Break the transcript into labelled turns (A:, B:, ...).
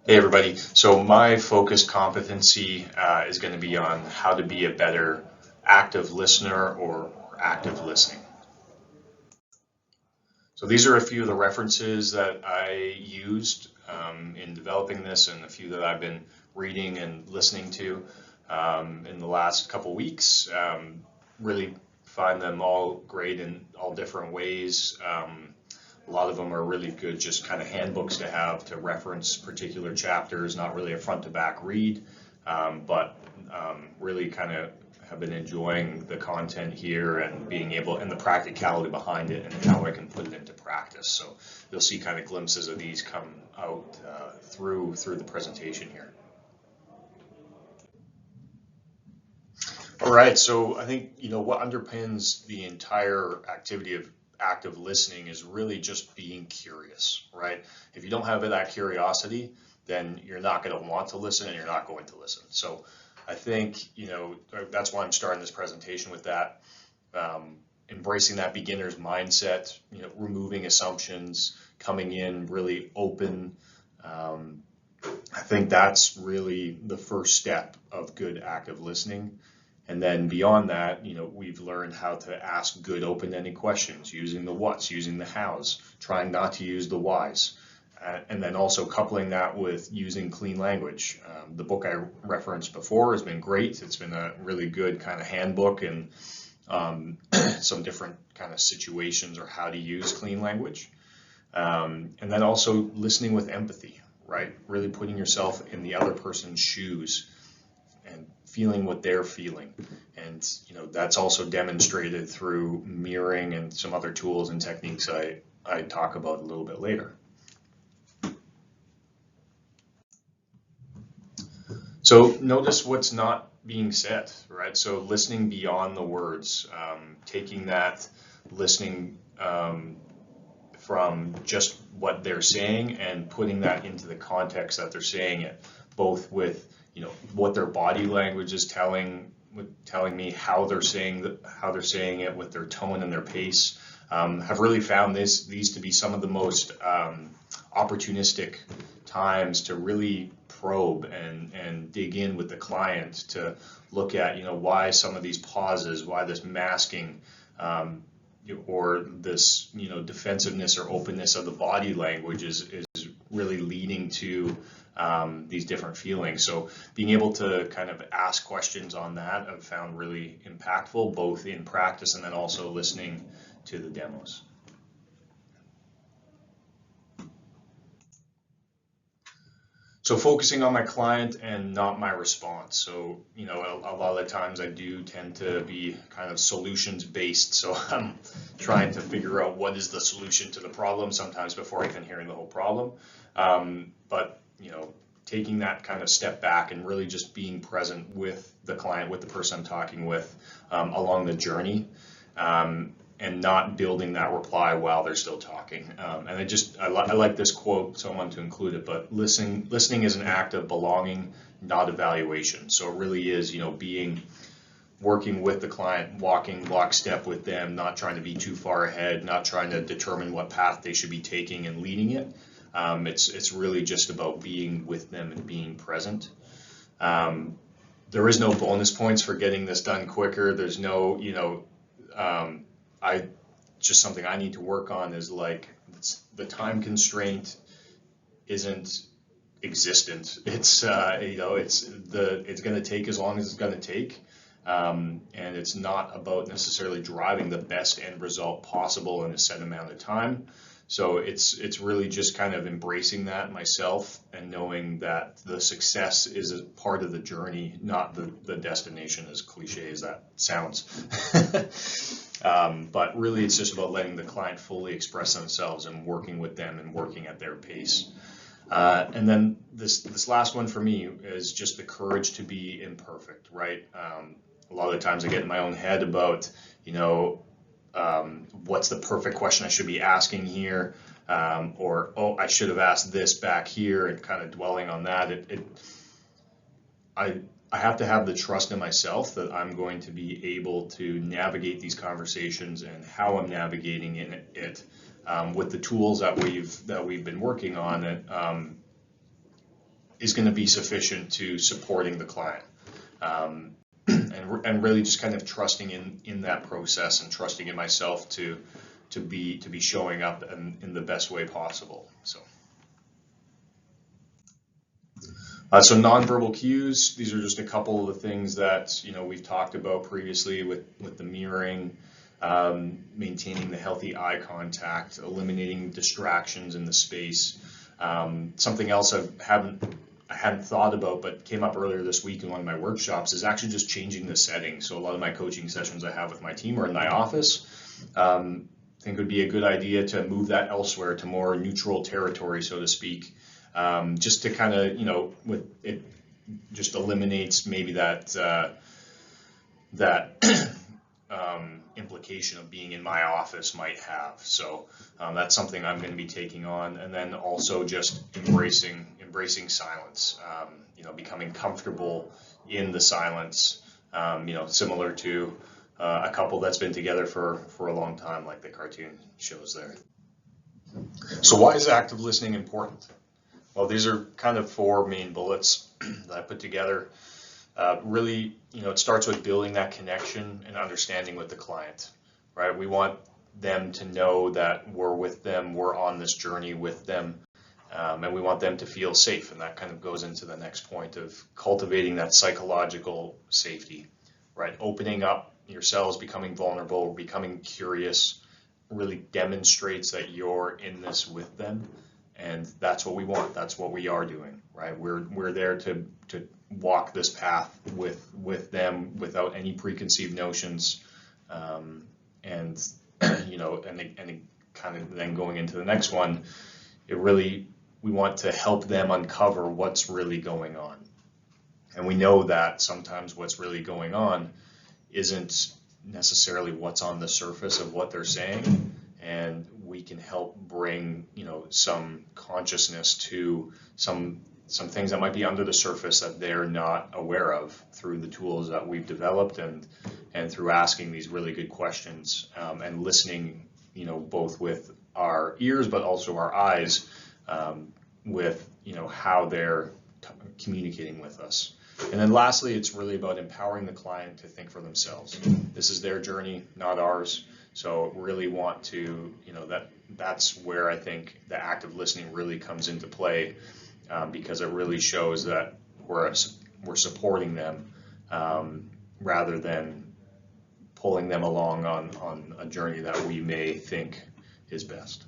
A: Hey everybody. So my focus competency is going to be on how to be a better active listener or active listening. So these are a few of the references that I used in developing this, and a few that I've been reading and listening to in the last couple weeks. Really find them all great in all different ways. A lot of them are really good, just kind of handbooks to have to reference particular chapters, not really a front to back read, but really kind of have been enjoying the content here and being able, and the practicality behind it and how I can put it into practice. So you'll see kind of glimpses of these come out through the presentation here. All right, so I think, what underpins the entire activity of active listening is really just being curious, right? If you don't have that curiosity, then you're not going to want to listen and you're not going to listen. So I think, that's why I'm starting this presentation with that. Embracing that beginner's mindset, removing assumptions, coming in really open. I think that's really the first step of good active listening. And then beyond that, we've learned how to ask good open-ended questions using the whats, using the hows, trying not to use the whys. And then also coupling that with using clean language. The book I referenced before has been great. It's been a really good kind of handbook and some different kind of situations or how to use clean language. And then also listening with empathy, right? Really putting yourself in the other person's shoes and feeling what they're feeling. And that's also demonstrated through mirroring and some other tools and techniques I talk about a little bit later. So notice what's not being said, right? So listening beyond the words, taking that listening from just what they're saying and putting that into the context that they're saying it, both with what their body language is telling me, how they're saying it, with their tone and their pace. Have really found these to be some of the most opportunistic times to really probe and dig in with the client to look at why some of these pauses, why this masking, or this defensiveness or openness of the body language is really leading to these different feelings. So being able to kind of ask questions on that I've found really impactful, both in practice and then also listening to the demos. So focusing on my client and not my response. So, a lot of the times I do tend to be kind of solutions based. So I'm trying to figure out what is the solution to the problem sometimes before even hearing the whole problem. But taking that kind of step back and really just being present with the client, with the person I'm talking with, along the journey. And not building that reply while they're still talking. And I like this quote, so I wanted to include it, but listening is an act of belonging, not evaluation. So it really is, working with the client, walking lockstep with them, not trying to be too far ahead, not trying to determine what path they should be taking and leading it. It's really just about being with them and being present. There is no bonus points for getting this done quicker. There's no, just something I need to work on is the time constraint isn't existent. It's it's going to take as long as it's going to take, and it's not about necessarily driving the best end result possible in a set amount of time. So it's really just kind of embracing that myself and knowing that the success is a part of the journey, not the destination, as cliche as that sounds. But really it's just about letting the client fully express themselves and working with them and working at their pace. And then this last one for me is just the courage to be imperfect, right? A lot of the times I get in my own head about, what's the perfect question I should be asking here, or I should have asked this back here, and kind of dwelling on that. I have to have the trust in myself that I'm going to be able to navigate these conversations and how I'm navigating it with the tools that we've been working on. is going to be sufficient to supporting the client. And really just kind of trusting in that process and trusting in myself to be showing up in the best way possible. So nonverbal cues, these are just a couple of the things that we've talked about previously with the mirroring, maintaining the healthy eye contact, eliminating distractions in the space. Something else I hadn't thought about but came up earlier this week in one of my workshops is actually just changing the setting. So a lot of my coaching sessions I have with my team are in my office. I think it would be a good idea to move that elsewhere to more neutral territory, so to speak, just to kind of, with it just eliminates maybe that implication of being in my office might have. So that's something I'm going to be taking on, and then also just embracing silence. Becoming comfortable in the silence. Similar to a couple that's been together for a long time, like the cartoon shows there. So why is active listening important? Well, these are kind of 4 main bullets that I put together. Really, it starts with building that connection and understanding with the client, right? We want them to know that we're with them, we're on this journey with them, and we want them to feel safe. And that kind of goes into the next point of cultivating that psychological safety, right? Opening up yourselves, becoming vulnerable, becoming curious, really demonstrates that you're in this with them. And that's what we want. That's what we are doing, right? We're there to walk this path with them without any preconceived notions, and kind of then going into the next one, we want to help them uncover what's really going on. And we know that sometimes what's really going on isn't necessarily what's on the surface of what they're saying, and we can help bring some consciousness to some things that might be under the surface that they're not aware of through the tools that we've developed and through asking these really good questions, and listening both with our ears but also our eyes, with how they're communicating with us. And then lastly, it's really about empowering the client to think for themselves. This is their journey, not ours. So really want to, that's where I think the active listening really comes into play, because it really shows that we're supporting them, rather than pulling them along on a journey that we may think is best.